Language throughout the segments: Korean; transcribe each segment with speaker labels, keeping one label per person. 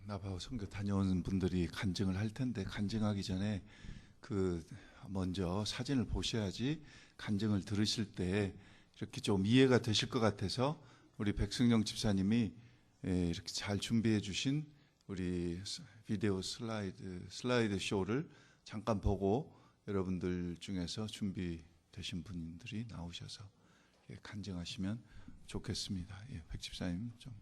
Speaker 1: 나바오 선교 다녀온 분들이 간증을 할 텐데, 간증하기 전에 먼저 사진을 보셔야지 간증을 들으실 때 이렇게 좀 이해가 되실 것 같아서 우리 백승영 집사님이 이렇게 잘 준비해 주신 우리 비디오 슬라이드 쇼를 잠깐 보고 여러분들 중에서 준비되신 분들이 나오셔서 간증하시면 좋겠습니다. 백 집사님 좀.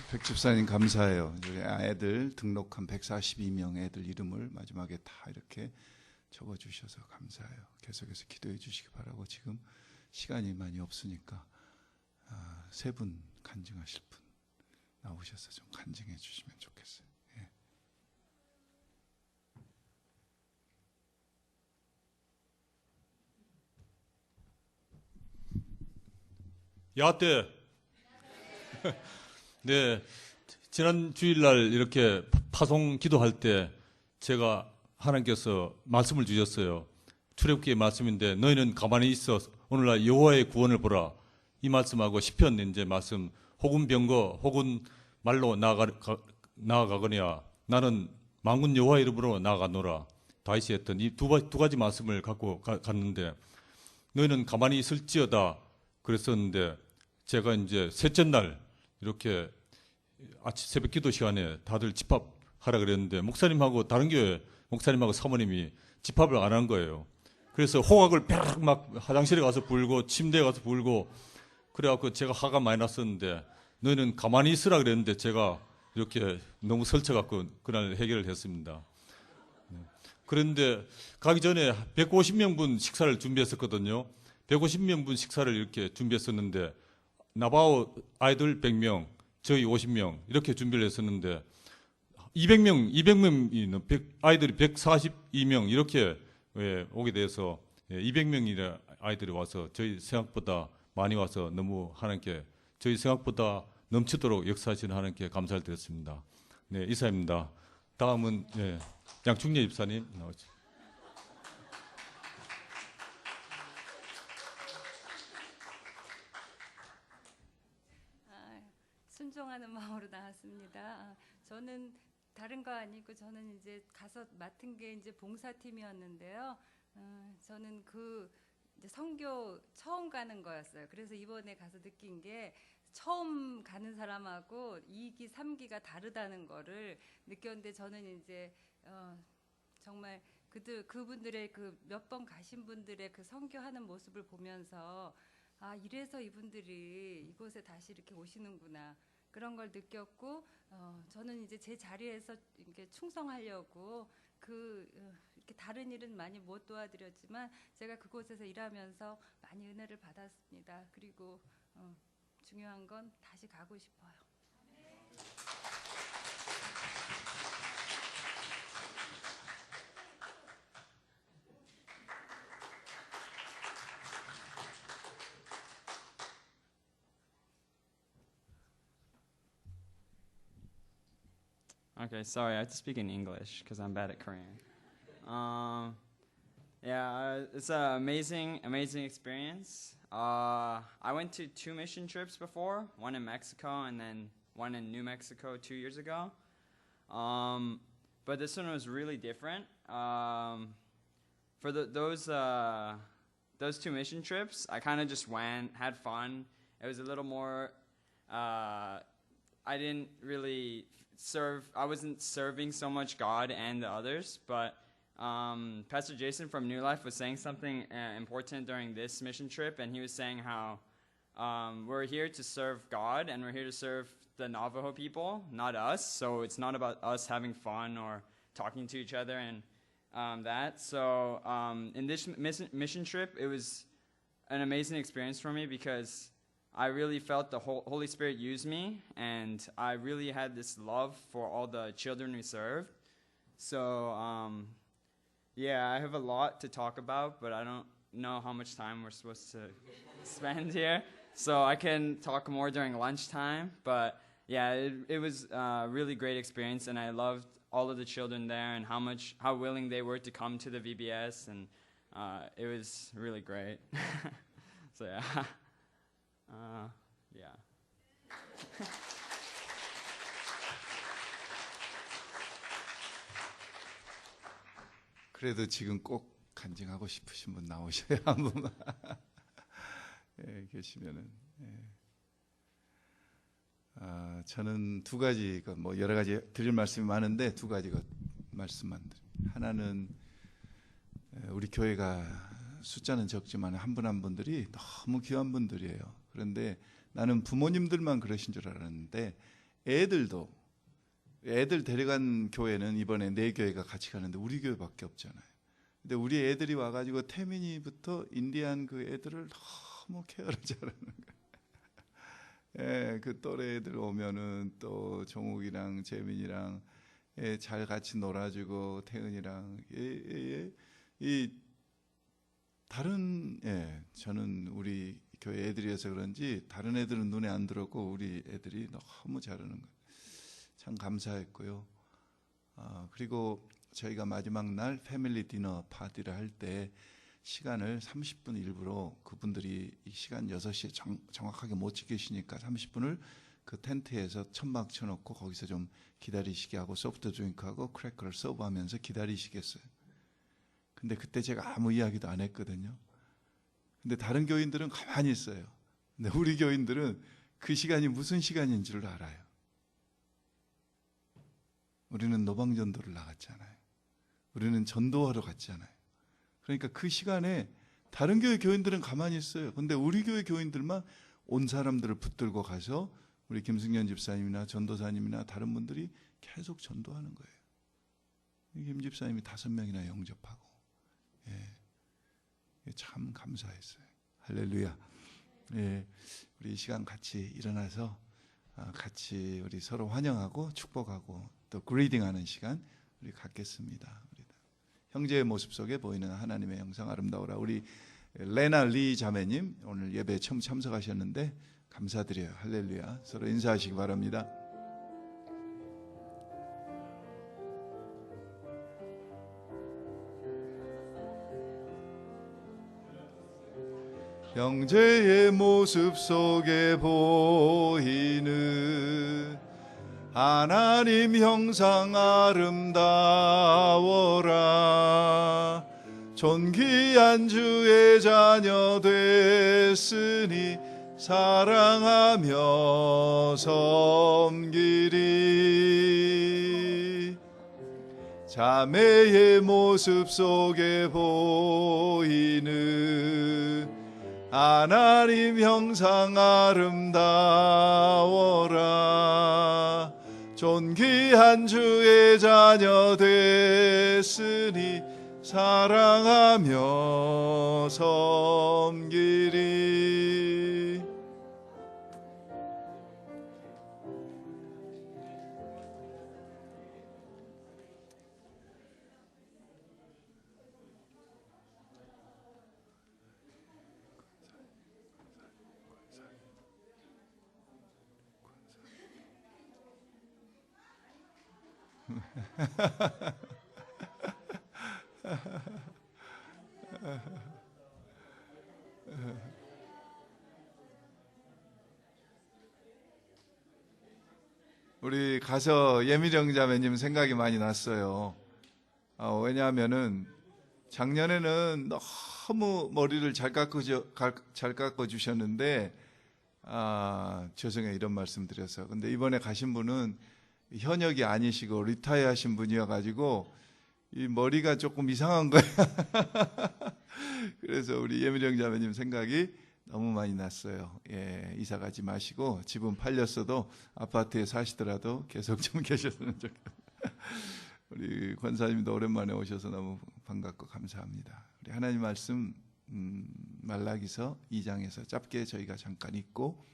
Speaker 1: 백 집사님 감사해요. 우리 애들 등록한 142명 애들 이름을 마지막에 다 이렇게 적어주셔서 감사해요. 계속해서 기도해 주시기 바라고. 지금 시간이 많이 없으니까 세 분 간증하실 분 나오셔서 좀 간증해 주시면 좋겠어요. 예.
Speaker 2: 야때 네, 지난 주일날 이렇게 파송 기도할 때 제가 하나님께서 말씀을 주셨어요. 출애굽기의 말씀인데 너희는 가만히 있어 오늘날 여호와의 구원을 보라. 이 말씀하고 시편 이제 말씀 혹은 병거 혹은 말로 나아가거냐 나는 만군 여호와 이름으로 나아가노라. 다윗이 했던 이 두 가지 말씀을 갖고 갔는데 너희는 가만히 있을지어다 그랬었는데 제가 이제 셋째 날 이렇게 아침 새벽 기도 시간에 다들 집합하라 그랬는데 목사님하고 다른 교회 목사님하고 사모님이 집합을 안 한 거예요. 그래서 호각을 펴락 막 화장실에 가서 불고 침대에 가서 불고 그래갖고 제가 화가 많이 났었는데 너희는 가만히 있으라 그랬는데 제가 이렇게 너무 설쳐갖고 그날 해결을 했습니다. 그런데 가기 전에 150명분 식사를 준비했었거든요. 150명분 식사를 이렇게 준비했었는데 나바오 아이들 100명, 저희 50명 이렇게 준비를 했었는데 200명이 아이들이 142명 이렇게 오게 돼서 200명이나 아이들이 와서 저희 생각보다 많이 와서 너무 하나님께 저희 생각보다 넘치도록 역사하시는 하나님께 감사를 드렸습니다. 네, 이사입니다. 다음은 양충래 집사님 나오죠.
Speaker 3: 순종하는 마음으로 나왔습니다. 저는 다른 거 아니고 저는 이제 가서 맡은 게 이제 봉사팀이었는데요. 저는 이제 선교 처음 가는 거였어요. 그래서 이번에 가서 느낀 게 처음 가는 사람하고 2기, 3기가 다르다는 거를 느꼈는데 저는 이제 정말 그분들의 몇 번 가신 분들의 그 선교하는 모습을 보면서 이래서 이분들이 이곳에 다시 이렇게 오시는구나. 그런 걸 느꼈고, 저는 이제 제 자리에서 이렇게 충성하려고 이렇게 다른 일은 많이 못 도와드렸지만 제가 그곳에서 일하면서 많이 은혜를 받았습니다. 그리고 중요한 건 다시 가고 싶어요.
Speaker 4: Okay, sorry, I have to speak in English because I'm bad at Korean. It's an amazing experience. I went to 2 mission trips before, one in Mexico and then one in New Mexico 2 years ago. But this one was really different. For those 2 mission trips, I kind of just went, had fun. It was a little more, I didn't really I wasn't serving so much God and the others, but Pastor Jason from New Life was saying something important during this mission trip, and he was saying how we're here to serve God and we're here to serve the Navajo people, not us. So it's not about us having fun or talking to each other and that. So in this mission trip, it was an amazing experience for me because I really felt the Holy Spirit use me, and I really had this love for all the children we served. So, I have a lot to talk about, but I don't know how much time we're supposed to spend here. So I can talk more during lunchtime, but it was a really great experience, and I loved all of the children there and how willing they were to come to the VBS, and it was really great. So
Speaker 1: 그래도 지금 꼭 간증하고 싶으신 분 나오셔야 한 분만 계시면은. 저는 2가지, 뭐 여러 가지 드릴 말씀이 많은데 2가지 말씀만 드립니다. 하나는 우리 교회가 숫자는 적지만 한 분 한 분들이 너무 귀한 분들이에요. 그런데 나는 부모님들만 그러신 줄 알았는데 애들 데려간 교회는 이번에 4교회가 같이 가는데 우리 교회밖에 없잖아요. 근데 우리 애들이 와가지고 태민이부터 인디안 그 애들을 너무 케어를 잘하는 거예요. 예, 그 또래 애들 오면은 또 종욱이랑 재민이랑 잘 같이 놀아주고 태은이랑 이 다른 저는 우리 교회 애들이어서 그런지 다른 애들은 눈에 안 들었고 우리 애들이 너무 잘하는 거예요. 참 감사했고요. 그리고 저희가 마지막 날 패밀리 디너 파티를 할 때 시간을 30분 일부러 그분들이 이 시간 6시에 정확하게 못 지키시니까 30분을 그 텐트에서 천막 쳐놓고 거기서 좀 기다리시게 하고 소프트 드링크하고 크래커를 서브하면서 기다리시겠어요. 근데 그때 제가 아무 이야기도 안 했거든요. 근데 다른 교인들은 가만히 있어요. 근데 우리 교인들은 그 시간이 무슨 시간인 줄 알아요. 우리는 노방전도를 나갔잖아요. 우리는 전도하러 갔잖아요. 그러니까 그 시간에 다른 교회 교인들은 가만히 있어요. 근데 우리 교회 교인들만 온 사람들을 붙들고 가서 우리 김승현 집사님이나 전도사님이나 다른 분들이 계속 전도하는 거예요. 김 집사님이 5명이나 영접하고, 참 감사했어요. 할렐루야. 우리 이 시간 같이 일어나서 같이 우리 서로 환영하고 축복하고 또 그리딩하는 시간 우리 갖겠습니다. 형제의 모습 속에 보이는 하나님의 형상 아름다워라. 우리 레나 리 자매님 오늘 예배 처음 참석하셨는데 감사드려요. 할렐루야. 서로 인사하시기 바랍니다. 형제의 모습 속에 보이는 하나님 형상 아름다워라. 존귀한 주의 자녀 됐으니 사랑하며 섬기리. 자매의 모습 속에 보이는 하나님 형상 아름다워라. 존귀한 주의 자녀 됐으니 사랑하며 섬기리. 우리 가서 예미령 자매님 생각이 많이 났어요. 왜냐하면은 작년에는 너무 머리를 잘 깎아주셨는데 죄송해요 이런 말씀 드려서. 근데 이번에 가신 분은 현역이 아니시고 리타이어 하신 분이어가지고 이 머리가 조금 이상한 거예요. 그래서 우리 예미령 자매님 생각이 너무 많이 났어요. 이사 가지 마시고 집은 팔렸어도 아파트에 사시더라도 계속 좀 계셨으면 좋겠어요. 우리 권사님도 오랜만에 오셔서 너무 반갑고 감사합니다. 우리 하나님 말씀 말라기서 2장에서 짧게 저희가 잠깐 읽고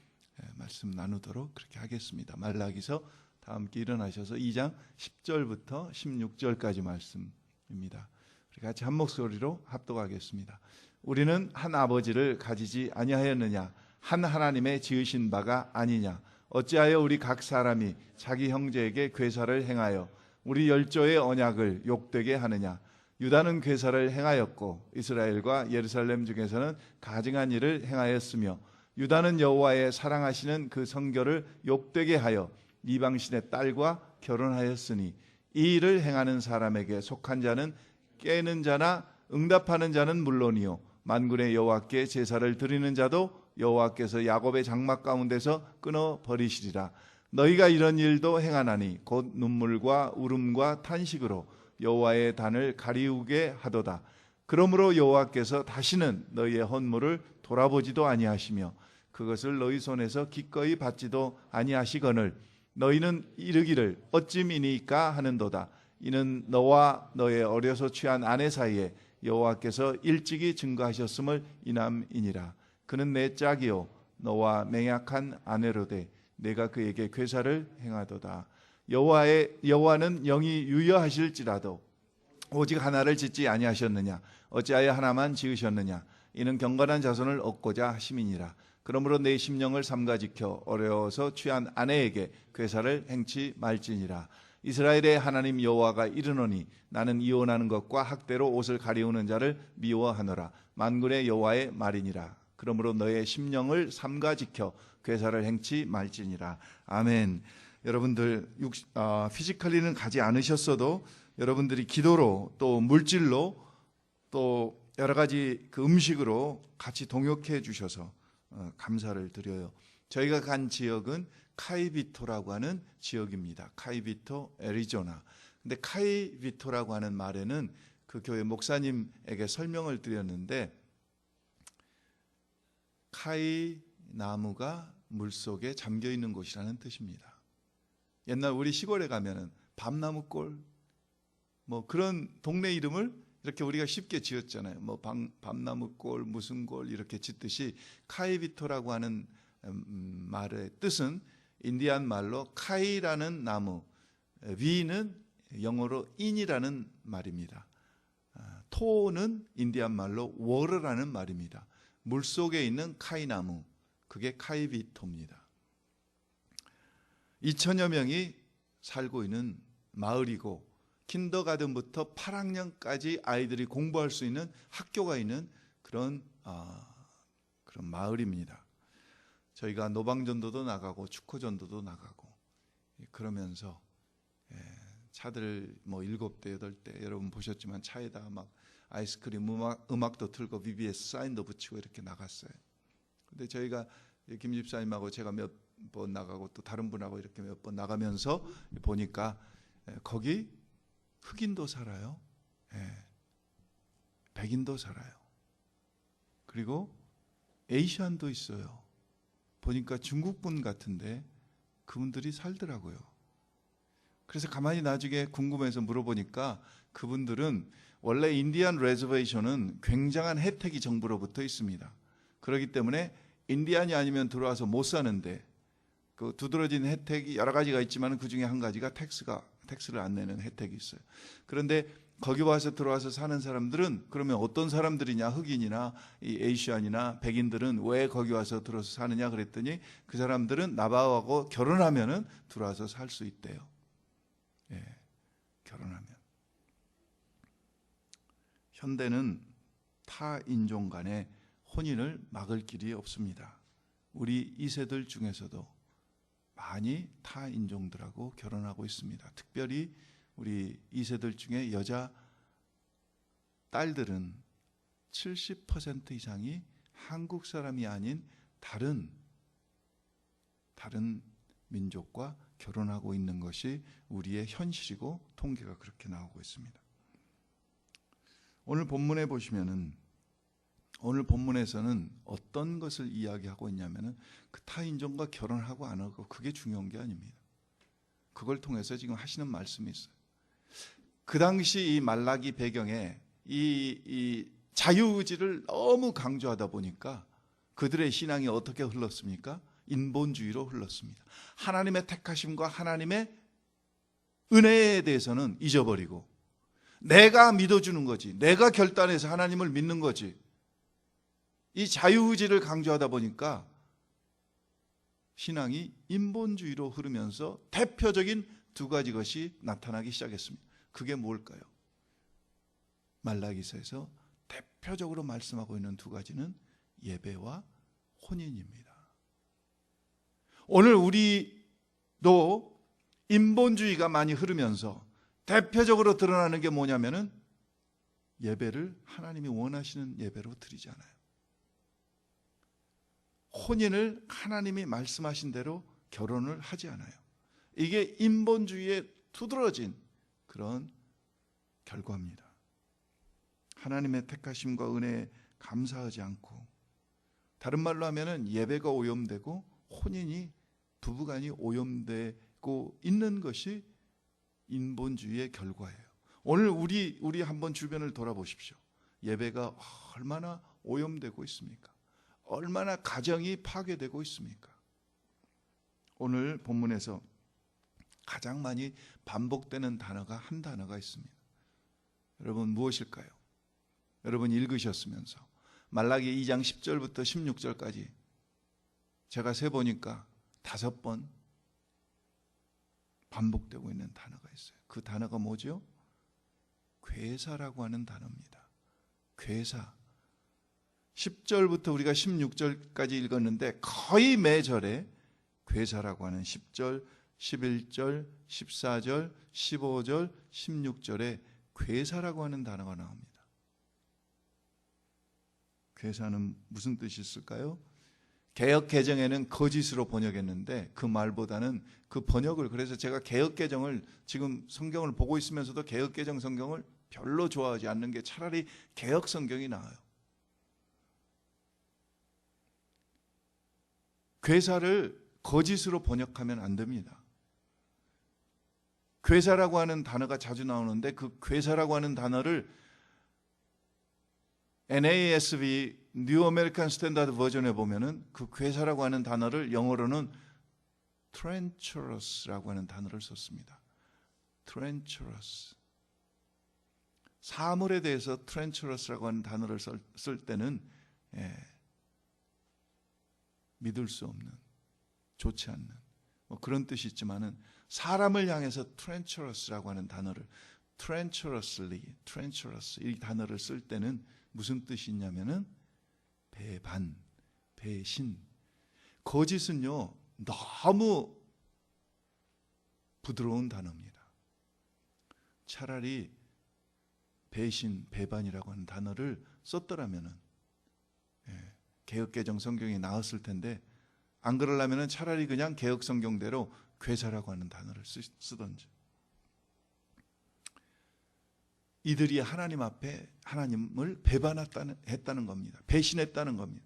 Speaker 1: 말씀 나누도록 그렇게 하겠습니다. 말라기서 다 함께 일어나셔서 2장 10절부터 16절까지 말씀입니다. 우리 같이 한 목소리로 합독하겠습니다. 우리는 한 아버지를 가지지 아니하였느냐? 한 하나님의 지으신 바가 아니냐? 어찌하여 우리 각 사람이 자기 형제에게 괴사를 행하여 우리 열조의 언약을 욕되게 하느냐? 유다는 괴사를 행하였고 이스라엘과 예루살렘 중에서는 가증한 일을 행하였으며 유다는 여호와의 사랑하시는 그 성결을 욕되게 하여 이방신의 딸과 결혼하였으니 이 일을 행하는 사람에게 속한 자는 깨는 자나 응답하는 자는 물론이요 만군의 여호와께 제사를 드리는 자도 여호와께서 야곱의 장막 가운데서 끊어 버리시리라. 너희가 이런 일도 행하나니 곧 눈물과 울음과 탄식으로 여호와의 단을 가리우게 하도다. 그러므로 여호와께서 다시는 너희의 헌물을 돌아보지도 아니하시며 그것을 너희 손에서 기꺼이 받지도 아니하시거늘 너희는 이르기를 어찌미니까 하는도다. 이는 너와 너의 어려서 취한 아내 사이에 여호와께서 일찍이 증거하셨음을 인함이니라. 그는 내 짝이요 너와 맹약한 아내로되 내가 그에게 괴사를 행하도다. 여호와는 영이 유여하실지라도 오직 하나를 짓지 아니하셨느냐? 어찌하여 하나만 지으셨느냐? 이는 경건한 자손을 얻고자 하심이니라. 그러므로 내 심령을 삼가 지켜 어려워서 취한 아내에게 괴사를 행치 말지니라. 이스라엘의 하나님 여호와가 이르노니 나는 이혼하는 것과 학대로 옷을 가리우는 자를 미워하노라. 만군의 여호와의 말이니라. 그러므로 너의 심령을 삼가 지켜 괴사를 행치 말지니라. 아멘. 여러분들 피지컬리는 가지 않으셨어도 여러분들이 기도로 또 물질로 또 여러 가지 그 음식으로 같이 동역해 주셔서 감사를 드려요. 저희가 간 지역은 카이비토라고 하는 지역입니다. 카이비토, 애리조나. 근데 카이비토라고 하는 말에는 그 교회 목사님에게 설명을 드렸는데 카이 나무가 물속에 잠겨 있는 곳이라는 뜻입니다. 옛날 우리 시골에 가면은 밤나무골 뭐 그런 동네 이름을 이렇게 우리가 쉽게 지었잖아요. 뭐 밤나무골 무슨 골 이렇게 짓듯이 카이비토라고 하는 말의 뜻은 인디안 말로 카이라는 나무, 위는 영어로 인이라는 말입니다. 토는 인디안 말로 워르라는 말입니다. 물속에 있는 카이나무, 그게 카이비토입니다. 2000여 명이 살고 있는 마을이고 킨더가든부터 8학년까지 아이들이 공부할 수 있는 학교가 있는 그런 마을입니다. 저희가 노방전도도 나가고 축구전도도 나가고 그러면서 차들 뭐 7대 8대 여러분 보셨지만 차에다 막 아이스크림 음악도 틀고 BBS 사인도 붙이고 이렇게 나갔어요. 근데 저희가 김 집사님하고 제가 몇 번 나가고 또 다른 분하고 이렇게 몇 번 나가면서 보니까 거기 흑인도 살아요. 백인도 살아요. 그리고 에이시안도 있어요. 보니까 중국분 같은데 그분들이 살더라고요. 그래서 가만히 나중에 궁금해서 물어보니까 그분들은 원래 인디안 레저베이션은 굉장한 혜택이 정부로부터 있습니다. 그렇기 때문에 인디안이 아니면 들어와서 못 사는데 그 두드러진 혜택이 여러 가지가 있지만 그 중에 한 가지가 텍스를 안 내는 혜택이 있어요. 그런데 거기 와서 들어와서 사는 사람들은 그러면 어떤 사람들이냐, 흑인이나 이 에이시안이나 백인들은 왜 거기 와서 들어서 사느냐 그랬더니 그 사람들은 나바오하고 결혼하면은 들어와서 살 수 있대요. 결혼하면. 현대는 타 인종 간의 혼인을 막을 길이 없습니다. 우리 2세들 중에서도 많이 타 인종들하고 결혼하고 있습니다. 특별히 우리 2세들 중에 여자 딸들은 70% 이상이 한국 사람이 아닌 다른 민족과 결혼하고 있는 것이 우리의 현실이고 통계가 그렇게 나오고 있습니다. 오늘 본문에 보시면은 오늘 본문에서는 어떤 것을 이야기하고 있냐면은 그 타인종과 결혼하고 안 하고 그게 중요한 게 아닙니다. 그걸 통해서 지금 하시는 말씀이 있어요. 그 당시 이 말라기 배경에 이 자유의지를 너무 강조하다 보니까 그들의 신앙이 어떻게 흘렀습니까? 인본주의로 흘렀습니다. 하나님의 택하심과 하나님의 은혜에 대해서는 잊어버리고 내가 믿어주는 거지, 내가 결단해서 하나님을 믿는 거지, 이 자유의지를 강조하다 보니까 신앙이 인본주의로 흐르면서 대표적인 두 가지 것이 나타나기 시작했습니다. 그게 뭘까요? 말라기서에서 대표적으로 말씀하고 있는 두 가지는 예배와 혼인입니다. 오늘 우리도 인본주의가 많이 흐르면서 대표적으로 드러나는 게 뭐냐면은 예배를 하나님이 원하시는 예배로 드리지 않아요. 혼인을 하나님이 말씀하신 대로 결혼을 하지 않아요. 이게 인본주의에 두드러진 그런 결과입니다. 하나님의 택하심과 은혜에 감사하지 않고, 다른 말로 하면은 예배가 오염되고 혼인이 부부간이 오염되고 갖고 있는 것이 인본주의의 결과예요. 오늘 우리 한번 주변을 돌아보십시오. 예배가 얼마나 오염되고 있습니까? 얼마나 가정이 파괴되고 있습니까? 오늘 본문에서 가장 많이 반복되는 단어가 한 단어가 있습니다. 여러분 무엇일까요? 여러분 읽으셨으면서 말라기 2장 10절부터 16절까지 제가 세보니까 5번 반복되고 있는 단어가 있어요. 그 단어가 뭐죠? 괴사라고 하는 단어입니다. 괴사. 10절부터 우리가 16절까지 읽었는데 거의 매절에 괴사라고 하는 10절, 11절, 14절, 15절, 16절에 괴사라고 하는 단어가 나옵니다. 괴사는 무슨 뜻이 있을까요? 개역 개정에는 거짓으로 번역했는데 그 말보다는 그 번역을, 그래서 제가 개역 개정을 지금 성경을 보고 있으면서도 개역 개정 성경을 별로 좋아하지 않는 게 차라리 개역 성경이 나아요. 괴사를 거짓으로 번역하면 안 됩니다. 괴사라고 하는 단어가 자주 나오는데 그 괴사라고 하는 단어를 NASB New American Standard 버전에 보면은 그 괴사라고 하는 단어를 영어로는 treacherous라고 하는 단어를 썼습니다. treacherous. 사물에 대해서 treacherous라고 하는 단어를 쓸 때는 믿을 수 없는, 좋지 않는 뭐 그런 뜻이 있지만은 사람을 향해서 treacherous라고 하는 단어를 treacherous 이 단어를 쓸 때는 무슨 뜻이 있냐면은 배반, 배신. 거짓은요 너무 부드러운 단어입니다. 차라리 배신, 배반이라고 하는 단어를 썼더라면은 개역개정 성경이 나왔을 텐데 안 그러려면은 차라리 그냥 개역 성경대로 괴사라고 하는 단어를 쓰던지. 이들이 하나님 앞에 하나님을 배반했다는 겁니다. 배신했다는 겁니다.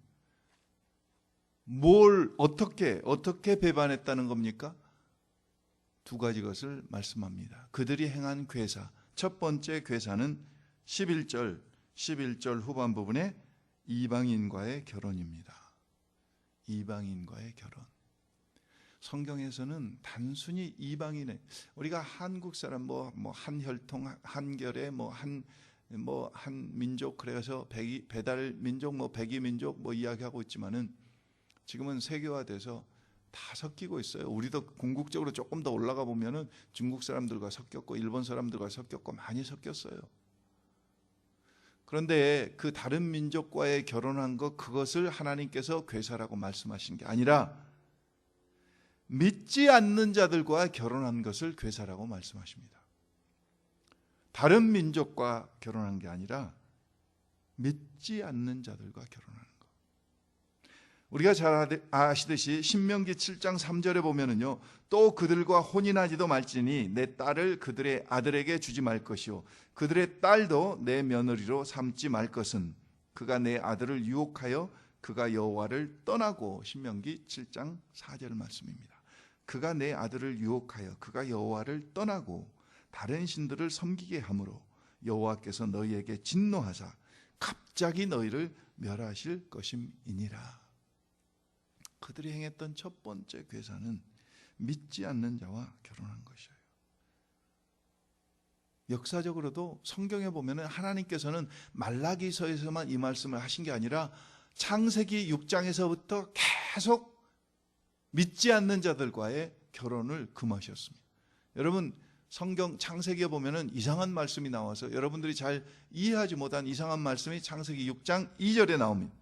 Speaker 1: 뭘 어떻게 배반했다는 겁니까? 두 가지 것을 말씀합니다. 그들이 행한 괴사. 첫 번째 괴사는 11절 후반 부분에 이방인과의 결혼입니다. 이방인과의 결혼. 성경에서는 단순히 이방인의, 우리가 한국 사람 뭐 한 혈통, 한결에 한 민족, 그래서 배달 민족, 백이 민족 이야기하고 있지만은 지금은 세계화돼서 다 섞이고 있어요. 우리도 궁극적으로 조금 더 올라가 보면은 중국 사람들과 섞였고 일본 사람들과 섞였고 많이 섞였어요. 그런데 그 다른 민족과의 결혼한 것, 그것을 하나님께서 괴사라고 말씀하신 게 아니라 믿지 않는 자들과 결혼한 것을 괴사라고 말씀하십니다. 다른 민족과 결혼한 게 아니라 믿지 않는 자들과 결혼하는 것. 우리가 잘 아시듯이 신명기 7장 3절에 보면은요, 또 그들과 혼인하지도 말지니 내 딸을 그들의 아들에게 주지 말 것이요 그들의 딸도 내 며느리로 삼지 말 것은 그가 내 아들을 유혹하여 그가 여호와를 떠나고. 신명기 7장 4절 말씀입니다. 그가 내 아들을 유혹하여 그가 여호와를 떠나고 다른 신들을 섬기게 함으로 여호와께서 너희에게 진노하사 갑자기 너희를 멸하실 것임이니라. 그들이 행했던 첫 번째 괴사는 믿지 않는 자와 결혼한 것이에요. 역사적으로도 성경에 보면은 하나님께서는 말라기서에서만 이 말씀을 하신 게 아니라 창세기 6장에서부터 계속 믿지 않는 자들과의 결혼을 금하셨습니다. 여러분 성경 창세기에 보면은 이상한 말씀이 나와서 여러분들이 잘 이해하지 못한 이상한 말씀이 창세기 6장 2절에 나옵니다.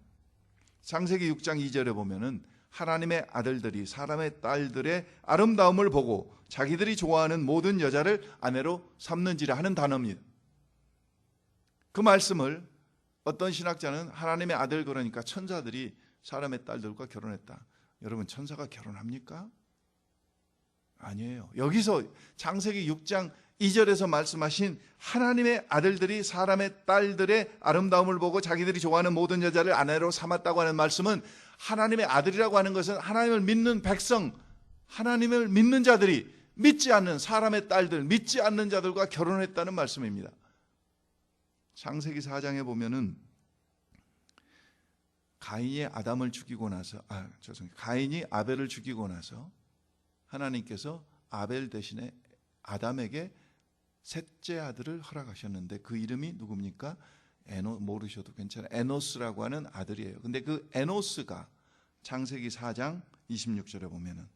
Speaker 1: 창세기 6장 2절에 보면은 하나님의 아들들이 사람의 딸들의 아름다움을 보고 자기들이 좋아하는 모든 여자를 아내로 삼는지라 하는 단어입니다. 그 말씀을 어떤 신학자는 하나님의 아들, 그러니까 천사들이 사람의 딸들과 결혼했다. 여러분 천사가 결혼합니까? 아니에요. 여기서 창세기 6장 2절에서 말씀하신 하나님의 아들들이 사람의 딸들의 아름다움을 보고 자기들이 좋아하는 모든 여자를 아내로 삼았다고 하는 말씀은 하나님의 아들이라고 하는 것은 하나님을 믿는 백성, 하나님을 믿는 자들이 믿지 않는 사람의 딸들, 믿지 않는 자들과 결혼했다는 말씀입니다. 창세기 4장에 보면은 가인이 아담을 죽이고 나서 가인이 아벨을 죽이고 나서 하나님께서 아벨 대신에 아담에게 셋째 아들을 허락하셨는데 그 이름이 누굽니까? 모르셔도 괜찮아요. 에노스라고 하는 아들이에요. 근데 그 에노스가 창세기 4장 26절에 보면은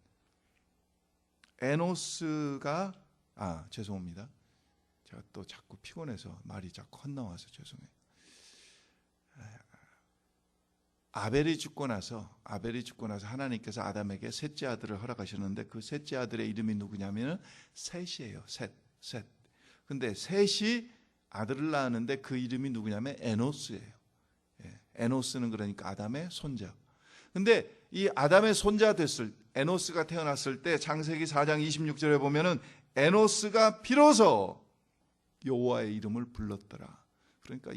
Speaker 1: 에노스가 죄송합니다. 제가 또 자꾸 피곤해서 말이 자꾸 헛나와서 죄송해요. 아벨이 죽고 나서 하나님께서 아담에게 셋째 아들을 허락하셨는데 그 셋째 아들의 이름이 누구냐면은 셋이에요. 셋. 근데 셋이 아들을 낳았는데 그 이름이 누구냐면 에노스예요. 에노스는 그러니까 아담의 손자. 근데 이 아담의 손자 에노스가 태어났을 때 창세기 4장 26절에 보면은 에노스가 비로소 여호와의 이름을 불렀더라. 그러니까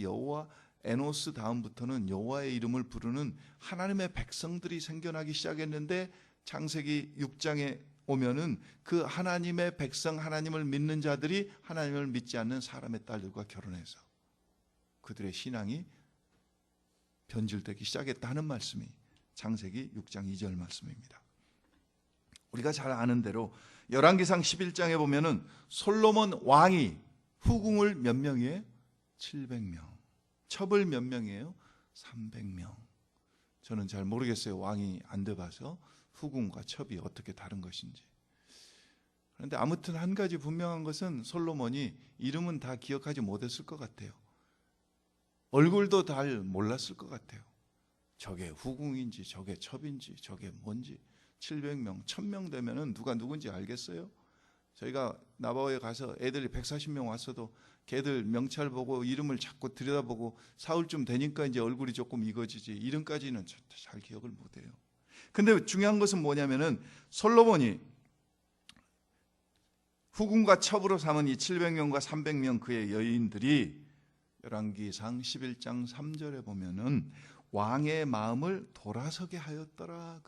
Speaker 1: 에노스 다음부터는 여호와의 이름을 부르는 하나님의 백성들이 생겨나기 시작했는데 창세기 6장에 오면은 그 하나님의 백성, 하나님을 믿는 자들이 하나님을 믿지 않는 사람의 딸들과 결혼해서 그들의 신앙이 변질되기 시작했다 하는 말씀이 창세기 6장 2절 말씀입니다. 우리가 잘 아는 대로 열왕기상 11장에 보면은 솔로몬 왕이 후궁을 몇 명이에요? 700명. 첩을 몇 명이에요? 300명. 저는 잘 모르겠어요. 왕이 안 돼봐서 후궁과 첩이 어떻게 다른 것인지. 그런데 아무튼 한 가지 분명한 것은 솔로몬이 이름은 다 기억하지 못했을 것 같아요. 얼굴도 잘 몰랐을 것 같아요. 저게 후궁인지 저게 첩인지 저게 뭔지. 700명, 1000명 되면은 누가 누군지 알겠어요? 저희가 나바오에 가서 애들이 140명 왔어도 걔들 명찰 보고 이름을 자꾸 들여다보고 사흘쯤 되니까 이제 얼굴이 조금 익어지지 이름까지는 잘 기억을 못해요. 근데 중요한 것은 뭐냐면은 솔로몬이 후궁과 첩으로 삼은 이 700명과 300명 그의 여인들이 열왕기상 11장 3절에 보면은 왕의 마음을 돌아서게 하였더라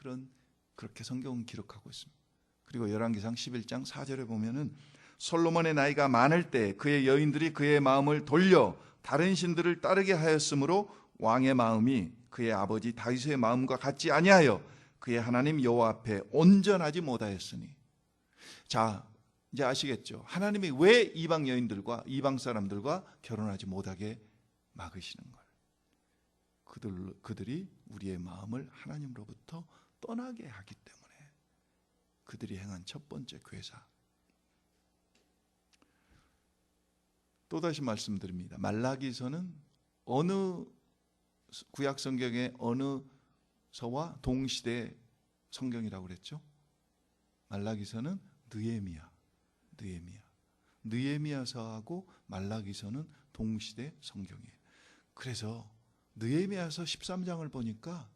Speaker 1: 그렇게 성경은 기록하고 있습니다. 그리고 열왕기상 11장 4절에 보면은 솔로몬의 나이가 많을 때 그의 여인들이 그의 마음을 돌려 다른 신들을 따르게 하였으므로 왕의 마음이 그의 아버지 다윗의 마음과 같지 아니하여 그의 하나님 여호와 앞에 온전하지 못하였으니. 자, 이제 아시겠죠? 하나님이 왜 이방 여인들과 이방 사람들과 결혼하지 못하게 막으시는 걸. 그들이 우리의 마음을 하나님으로부터 떠나게 하기 때문에 그들이 행한 첫 번째 괴사. 또다시 말씀드립니다. 말라기서는 어느 구약 성경의 어느 서와 동시대 성경이라고 그랬죠? 말라기서는 느헤미야서하고 말라기서는 동시대 성경이에요. 그래서 느헤미야서 13장을 보니까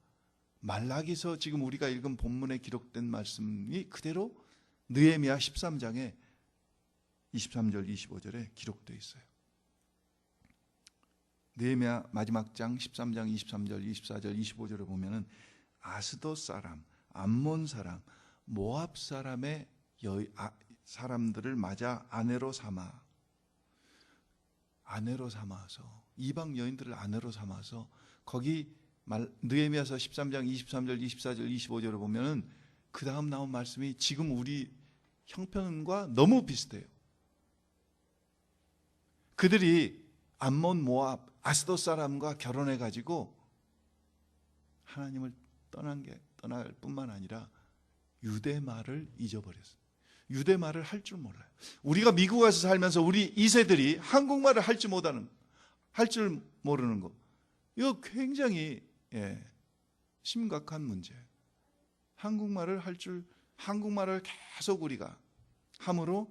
Speaker 1: 말라기서 지금 우리가 읽은 본문에 기록된 말씀이 그대로 느헤미야 13장에 23절 25절에 기록되어 있어요. 느헤미야 마지막 장 13장 23절 24절 25절에 보면은 아스돗 사람, 암몬 사람, 모압 사람의 사람들을 맞아 아내로 삼아서 이방 여인들을 아내로 삼아서 거기 느헤미야서 13장 23절 24절 25절을 보면은 그 다음 나온 말씀이 지금 우리 형편과 너무 비슷해요. 그들이 암몬, 모압, 아스돗 사람과 결혼해 가지고 하나님을 떠날 뿐만 아니라 유대 말을 잊어버렸어요. 유대 말을 할 줄 몰라요. 우리가 미국 와서 살면서 우리 2세들이 한국말을 할 줄 모르는 거. 이거 굉장히 심각한 문제예요. 한국말을 계속 우리가 함으로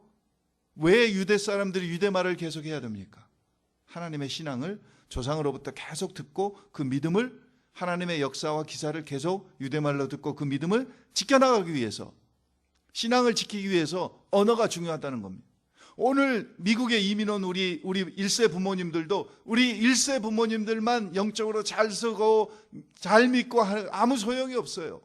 Speaker 1: 왜 유대 사람들이 유대 말을 계속 해야 됩니까? 하나님의 신앙을 조상으로부터 계속 듣고 그 믿음을 하나님의 역사와 기사를 계속 유대 말로 듣고 그 믿음을 지켜나가기 위해서 신앙을 지키기 위해서 언어가 중요하다는 겁니다. 오늘 미국에 이민 온 우리 1세 부모님들도 우리 1세 부모님들만 영적으로 잘 쓰고 잘 믿고 아무 소용이 없어요.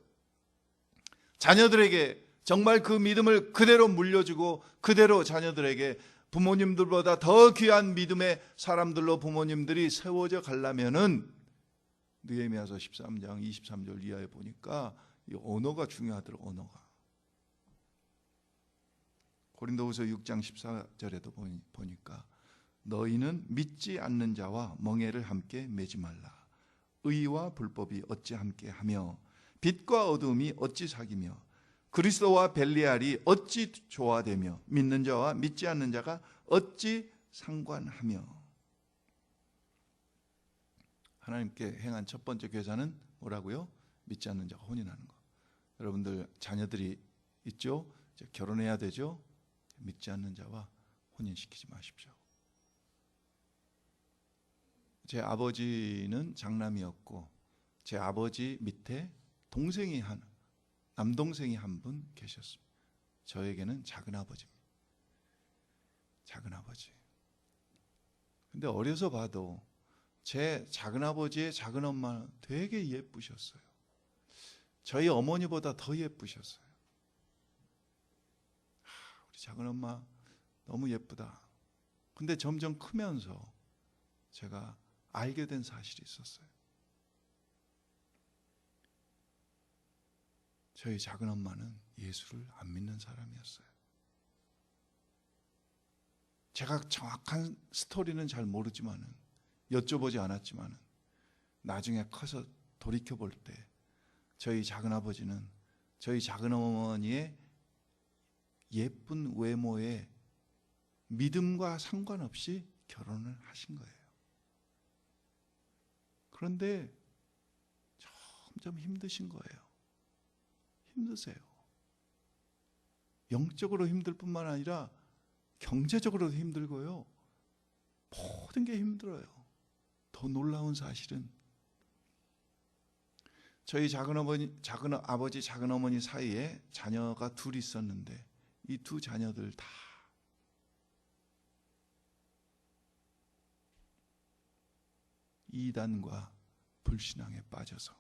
Speaker 1: 자녀들에게 정말 그 믿음을 그대로 물려주고 그대로 자녀들에게 부모님들보다 더 귀한 믿음의 사람들로 부모님들이 세워져 가려면은 느헤미야서 13장 23절 이하에 보니까 이 언어가 중요하더라고요. 언어가. 고린도후서 6장 14절에도 보니까 너희는 믿지 않는 자와 멍에를 함께 매지 말라. 의와 불법이 어찌 함께 하며 빛과 어두움이 어찌 사귀며 그리스도와 벨리알이 어찌 조화되며 믿는 자와 믿지 않는 자가 어찌 상관하며. 하나님께 행한 첫 번째 계산은 뭐라고요? 믿지 않는 자가 혼인하는 거. 여러분들 자녀들이 있죠? 이제 결혼해야 되죠? 믿지 않는 자와 혼인시키지 마십시오. 제 아버지는 장남이었고 제 아버지 밑에 남동생이 한 분 계셨습니다. 저에게는 작은 아버지입니다. 작은 아버지. 근데 어려서 봐도 제 작은 아버지의 작은 엄마는 되게 예쁘셨어요. 저희 어머니보다 더 예쁘셨어요. 우리 작은 엄마 너무 예쁘다. 근데 점점 크면서 제가 알게 된 사실이 있었어요. 저희 작은 엄마는 예수를 안 믿는 사람이었어요. 제가 정확한 스토리는 잘 모르지만은 여쭤보지 않았지만은 나중에 커서 돌이켜 볼 때 저희 작은 아버지는 저희 작은 어머니의 예쁜 외모에 믿음과 상관없이 결혼을 하신 거예요. 그런데 점점 힘드신 거예요. 힘드세요. 영적으로 힘들 뿐만 아니라 경제적으로도 힘들고요. 모든 게 힘들어요. 더 놀라운 사실은 저희 작은 아버지, 작은 어머니 사이에 자녀가 둘 있었는데 이 두 자녀들 다 이단과 불신앙에 빠져서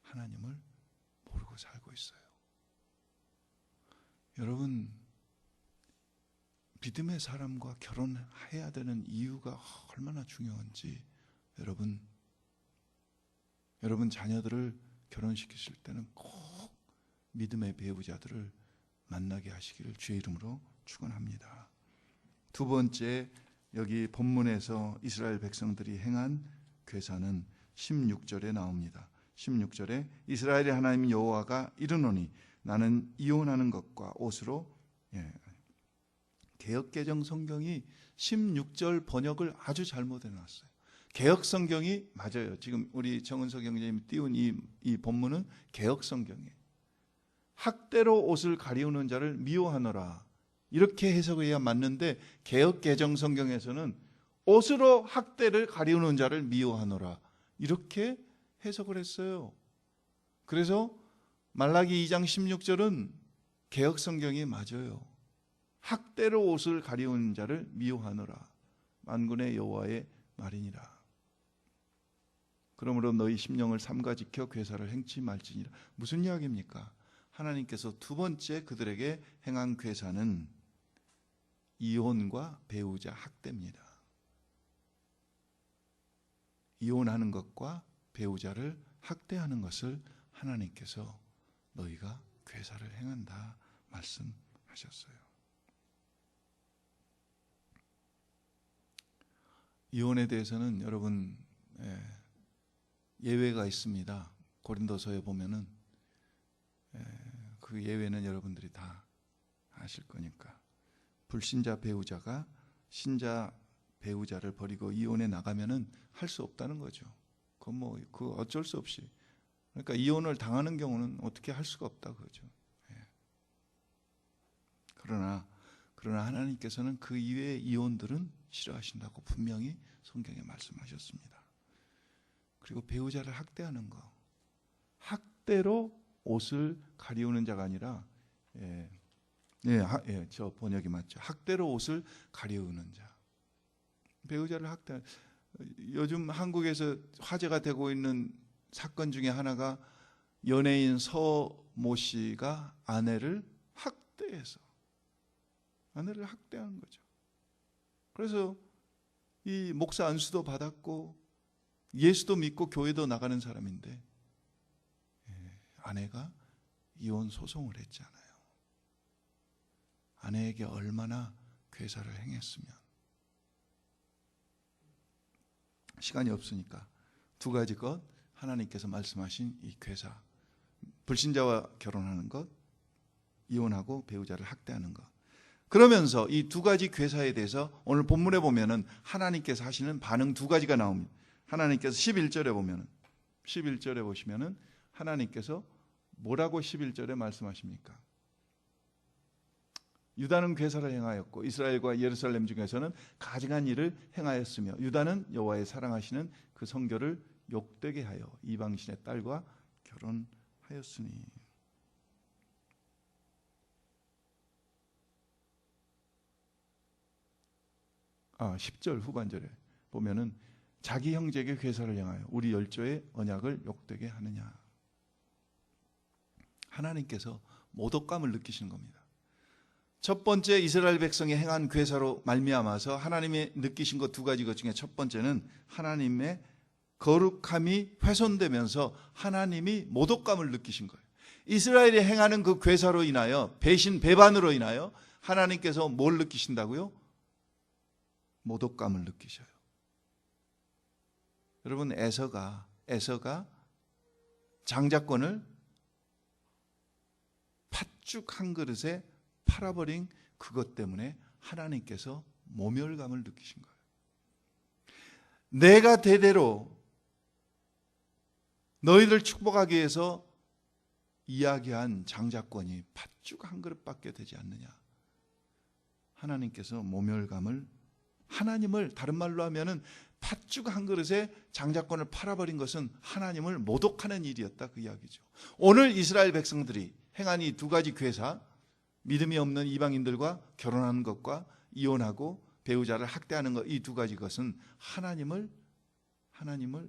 Speaker 1: 하나님을 모르고 살고 있어요. 여러분, 믿음의 사람과 결혼해야 되는 이유가 얼마나 중요한지 여러분 자녀들을 결혼시키실 때는 꼭 믿음의 배우자들을 만나게 하시기를 주의 이름으로 축원합니다. 두 번째, 여기 본문에서 이스라엘 백성들이 행한 괴사는 16절에 나옵니다. 16절에 이스라엘의 하나님 여호와가 이르노니 나는 이혼하는 것과 옷으로, 개역개정 성경이 16절 번역을 아주 잘못 해놨어요. 개역 성경이 맞아요. 지금 우리 정은석 형제님이 띄운 이 본문은 개역 성경이에요. 학대로 옷을 가리우는 자를 미워하노라, 이렇게 해석해야 맞는데 개역개정 성경에서는 옷으로 학대를 가리우는 자를 미워하노라, 이렇게 해석을 했어요. 그래서 말라기 2장 16절은 개역 성경이 맞아요. 학대로 옷을 가리우는 자를 미워하노라, 만군의 여호와의 말이니라. 그러므로 너희 심령을 삼가 지켜 괴사를 행치 말지니라. 무슨 이야기입니까? 하나님께서 두 번째 그들에게 행한 괴사는 이혼과 배우자 학대입니다. 이혼하는 것과 배우자를 학대하는 것을 하나님께서 너희가 괴사를 행한다 말씀하셨어요. 이혼에 대해서는 여러분 예외가 있습니다. 고린도서에 보면은 그 예외는 여러분들이 다 아실 거니까. 불신자 배우자가 신자 배우자를 버리고 이혼에 나가면은 할 수 없다는 거죠. 그 어쩔 수 없이. 그러니까 이혼을 당하는 경우는 어떻게 할 수가 없다 그거죠. 그러나 하나님께서는 그 이외의 이혼들은 싫어하신다고 분명히 성경에 말씀하셨습니다. 그리고 배우자를 학대하는 거, 학대로 옷을 가리우는 자가 아니라, 저 번역이 맞죠. 학대로 옷을 가리우는 자. 배우자를 학대. 요즘 한국에서 화제가 되고 있는 사건 중에 하나가 연예인 서모 씨가 아내를 학대해서 아내를 학대하는 거죠. 그래서 이 목사 안수도 받았고 예수도 믿고 교회도 나가는 사람인데 아내가 이혼 소송을 했잖아요. 아내에게 얼마나 괴사를 행했으면. 시간이 없으니까 두 가지 것, 하나님께서 말씀하신 이 괴사, 불신자와 결혼하는 것, 이혼하고 배우자를 학대하는 것. 그러면서 이 두 가지 괴사에 대해서 오늘 본문에 보면은 하나님께서 하시는 반응 두 가지가 나옵니다. 하나님께서 11절에 보시면은 하나님께서 뭐라고 11절에 말씀하십니까? 유다는 괴사를 행하였고 이스라엘과 예루살렘 중에서는 가증한 일을 행하였으며 유다는 여호와의 사랑하시는 그 성교를 욕되게 하여 이방신의 딸과 결혼하였으니. 10절 후반절에 보면은 자기 형제에게 괴사를 행하여 우리 열조의 언약을 욕되게 하느냐. 하나님께서 모독감을 느끼시는 겁니다. 첫 번째 이스라엘 백성이 행한 괴사로 말미암아서 하나님이 느끼신 것 두 가지 것 중에 첫 번째는 하나님의 거룩함이 훼손되면서 하나님이 모독감을 느끼신 거예요. 이스라엘이 행하는 그 괴사로 인하여 배신 배반으로 인하여 하나님께서 뭘 느끼신다고요? 모독감을 느끼셔요. 여러분 에서가 장자권을 팥죽 한 그릇에 팔아버린 그것 때문에 하나님께서 모멸감을 느끼신 거예요. 내가 대대로 너희들 축복하기 위해서 이야기한 장자권이 팥죽 한 그릇밖에 되지 않느냐. 하나님께서 모멸감을, 하나님을 다른 말로 하면은 팥죽 한 그릇에 장자권을 팔아버린 것은 하나님을 모독하는 일이었다, 그 이야기죠. 오늘 이스라엘 백성들이 행한 이 두 가지 괴사, 믿음이 없는 이방인들과 결혼하는 것과 이혼하고 배우자를 학대하는 것, 이 두 가지 것은 하나님을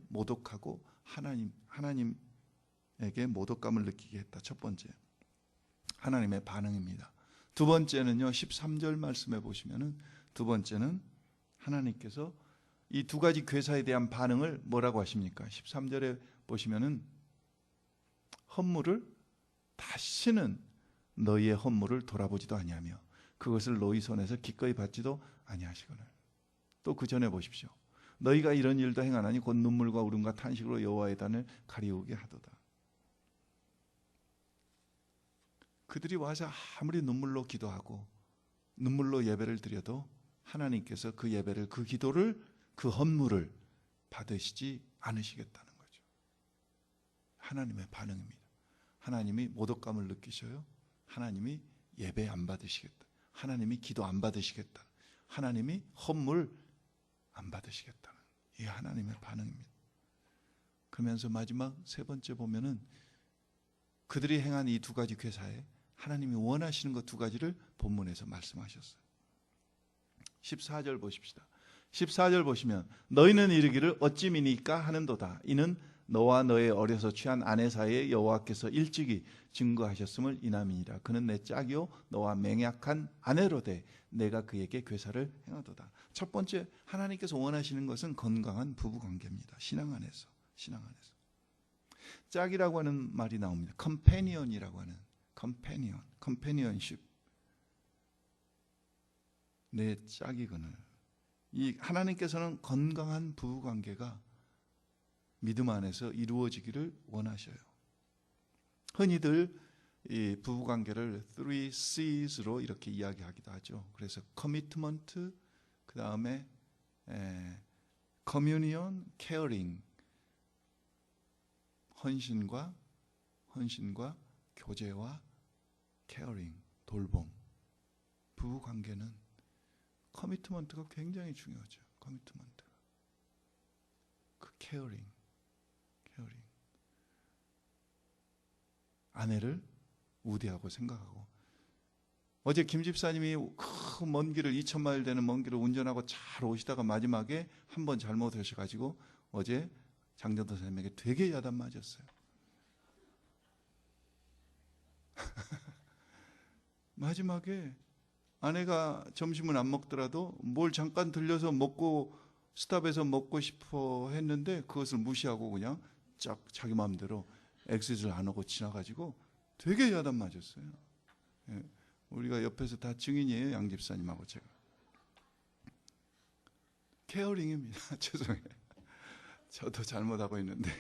Speaker 1: 모독하고 하나님에게 모독감을 느끼게 했다. 첫 번째, 하나님의 반응입니다. 두 번째는요, 13절 말씀해 보시면은 두 번째는 하나님께서 이 두 가지 괴사에 대한 반응을 뭐라고 하십니까? 13절에 보시면은 헌물을 다시는 너희의 헌물을 돌아보지도 아니하며 그것을 너희 손에서 기꺼이 받지도 아니하시거늘. 또 그 전에 보십시오. 너희가 이런 일도 행하나니 곧 눈물과 울음과 탄식으로 여호와의 단을 가리우게 하도다. 그들이 와서 아무리 눈물로 기도하고 눈물로 예배를 드려도 하나님께서 그 예배를, 그 기도를, 그 헌물을 받으시지 않으시겠다는 거죠. 하나님의 반응입니다. 하나님이 모독감을 느끼셔요. 하나님이 예배 안 받으시겠다. 하나님이 기도 안 받으시겠다. 하나님이 헌물 안 받으시겠다는 이 하나님의 반응입니다. 그러면서 마지막 세 번째 보면은 그들이 행한 이 두 가지 괴사에 하나님이 원하시는 것 두 가지를 본문에서 말씀하셨어요. 14절 보십시다. 14절 보시면 너희는 이르기를 어찌 미니까 하는도다. 이는 너와 너의 어려서 취한 아내 사이에 여호와께서 일찍이 증거하셨음을 인함이니라. 그는 내 짝이요 너와 맹약한 아내로되 내가 그에게 괴사를 행하도다. 첫 번째, 하나님께서 원하시는 것은 건강한 부부 관계입니다. 신앙 안에서. 짝이라고 하는 말이 나옵니다. 컴패니언이라고 하는 컴패니언십. 내 짝이거늘. 이 하나님께서는 건강한 부부 관계가 믿음 안에서 이루어지기를 원하셔요. 흔히들 이 부부 관계를 3C'로 이렇게 이야기하기도 하죠. 그래서 커미트먼트, 그 다음에 커뮤니언, 케어링, 헌신과 교제와 케어링, 돌봄. 부부 관계는 커미트먼트가 굉장히 중요하죠. 커미트먼트가. 그 케어링. 아내를 우대하고 생각하고. 어제 김 집사님이 그 먼 길을 2,000마일 되는 먼 길을 운전하고 잘 오시다가 마지막에 한 번 잘못하셔가지고 어제 장전도 선생님에게 되게 야단 맞았어요. 마지막에 아내가 점심은 안 먹더라도 뭘 잠깐 들려서 먹고 스탑해서 먹고 싶어 했는데 그것을 무시하고 그냥 쫙 자기 마음대로 엑시트를 안 하고 지나가지고 되게 야단 맞았어요. 예, 우리가 옆에서 다 증인이에요. 양 집사님하고 제가. 케어링입니다. 죄송해요. 저도 잘못하고 있는데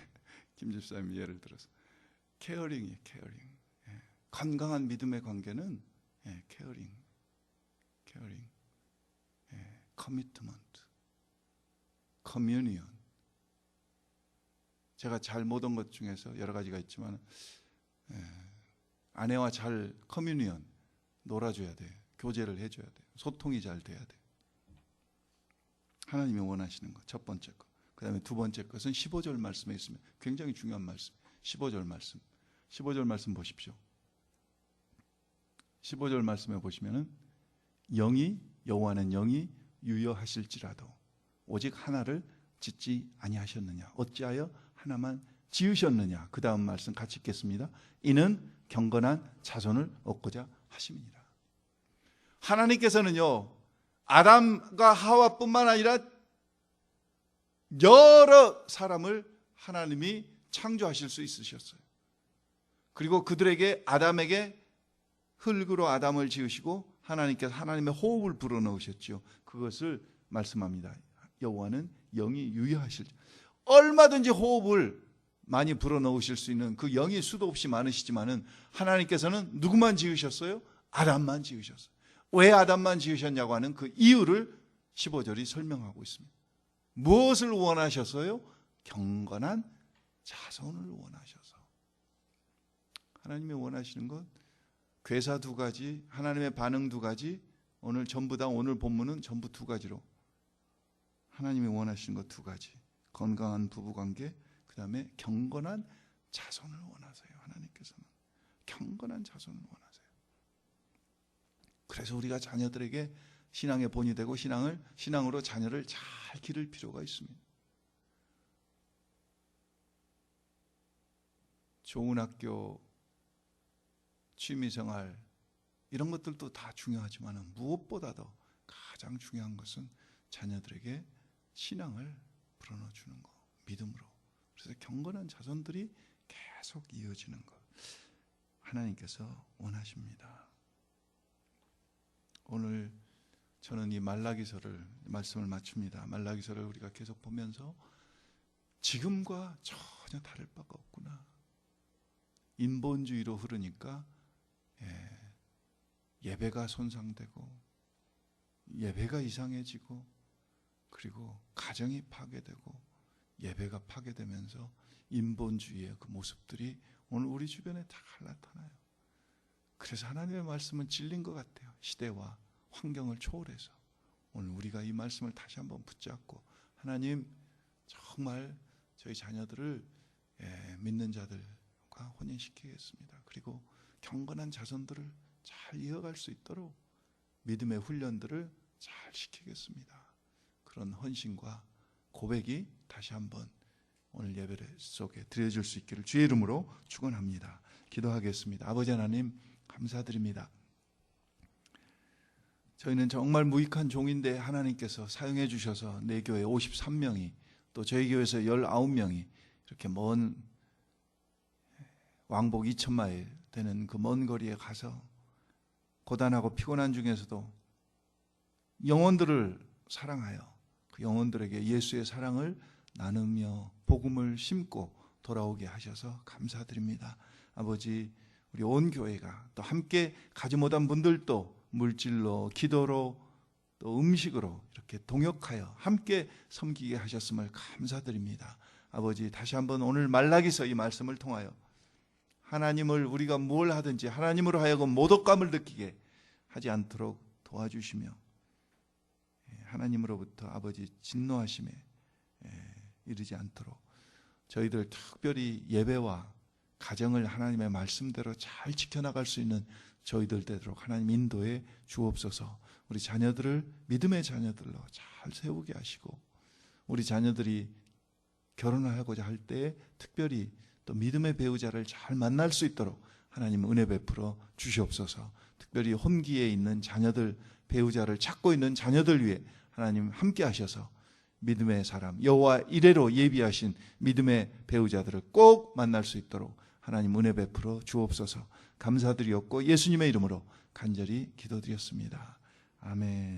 Speaker 1: 김 집사님 예를 들어서 케어링이에요. 케어링. 예, 건강한 믿음의 관계는 케어링, 커미트먼트, 커뮤니언. 제가 잘 못 온 것 중에서 여러 가지가 있지만 아내와 잘 커뮤니언, 놀아줘야 돼요. 교제를 해줘야 돼요. 소통이 잘 돼야 돼요. 하나님이 원하시는 것, 첫 번째 것. 그 다음에 두 번째 것은 15절 말씀에 있으면 굉장히 중요한 말씀. 15절 말씀. 15절 말씀 보십시오. 15절 말씀에 보시면은 여호와는 영이 유여하실지라도 오직 하나를 짓지 아니하셨느냐. 어찌하여 하나만 지으셨느냐. 그 다음 말씀 같이 읽겠습니다. 이는 경건한 자손을 얻고자 하심이니라. 하나님께서는요, 아담과 하와뿐만 아니라 여러 사람을 하나님이 창조하실 수 있으셨어요. 그리고 그들에게 아담에게 흙으로 아담을 지으시고 하나님께서 하나님의 호흡을 불어넣으셨죠. 그것을 말씀합니다. 여호와는 영이 유여하실, 얼마든지 호흡을 많이 불어넣으실 수 있는 그 영이 수도 없이 많으시지만은 하나님께서는 누구만 지으셨어요? 아담만 지으셨어요. 왜 아담만 지으셨냐고 하는 그 이유를 15절이 설명하고 있습니다. 무엇을 원하셨어요? 경건한 자손을 원하셔서. 하나님이 원하시는 것 괴사 두 가지, 하나님의 반응 두 가지, 오늘 전부 다 오늘 본문은 전부 두 가지로 하나님이 원하시는 것 두 가지. 건강한 부부관계, 그 다음에 경건한 자손을 원하세요. 하나님께서는 경건한 자손을 원하세요. 그래서 우리가 자녀들에게 신앙의 본이 되고 신앙으로 자녀를 잘 기를 필요가 있습니다. 좋은 학교, 취미생활 이런 것들도 다 중요하지만 무엇보다도 가장 중요한 것은 자녀들에게 신앙을 불어넣어주는 것, 믿음으로. 그래서 경건한 자손들이 계속 이어지는 것, 하나님께서 원하십니다. 오늘 저는 이 말라기서를 말씀을 마칩니다. 말라기서를 우리가 계속 보면서 지금과 전혀 다를 바가 없구나. 인본주의로 흐르니까 예배가 손상되고 예배가 이상해지고 그리고 가정이 파괴되고 예배가 파괴되면서 인본주의의 그 모습들이 오늘 우리 주변에 다 나타나요. 그래서 하나님의 말씀은 진리인 것 같아요. 시대와 환경을 초월해서 오늘 우리가 이 말씀을 다시 한번 붙잡고 하나님 정말 저희 자녀들을 믿는 자들과 혼인시키겠습니다. 그리고 경건한 자손들을 잘 이어갈 수 있도록 믿음의 훈련들을 잘 시키겠습니다. 그런 헌신과 고백이 다시 한번 오늘 예배 속에 드려질 수 있기를 주의 이름으로 축원합니다. 기도하겠습니다. 아버지 하나님 감사드립니다. 저희는 정말 무익한 종인데 하나님께서 사용해 주셔서 내 교회 53명이 또 저희 교회에서 19명이 이렇게 먼 왕복 2,000마일 되는 그 먼 거리에 가서 고단하고 피곤한 중에서도 영혼들을 사랑하여 그 영혼들에게 예수의 사랑을 나누며 복음을 심고 돌아오게 하셔서 감사드립니다. 아버지, 우리 온 교회가 또 함께 가지 못한 분들도 물질로, 기도로, 또 음식으로 이렇게 동역하여 함께 섬기게 하셨음을 감사드립니다. 아버지, 다시 한번 오늘 말라기서 이 말씀을 통하여 하나님을 우리가 뭘 하든지 하나님으로 하여금 모독감을 느끼게 하지 않도록 도와주시며 하나님으로부터 아버지 진노하심에 이르지 않도록 저희들 특별히 예배와 가정을 하나님의 말씀대로 잘 지켜나갈 수 있는 저희들 되도록 하나님 인도에 주옵소서. 우리 자녀들을 믿음의 자녀들로 잘 세우게 하시고 우리 자녀들이 결혼을 하고자 할 때 특별히 또 믿음의 배우자를 잘 만날 수 있도록 하나님 은혜 베풀어 주시옵소서. 특별히 특별히 혼기에 있는 자녀들, 배우자를 찾고 있는 자녀들 위해 하나님 함께 하셔서 믿음의 사람, 여호와 이레로 예비하신 믿음의 배우자들을 꼭 만날 수 있도록 하나님 은혜 베풀어 주옵소서. 감사드리옵고 예수님의 이름으로 간절히 기도드렸습니다. 아멘.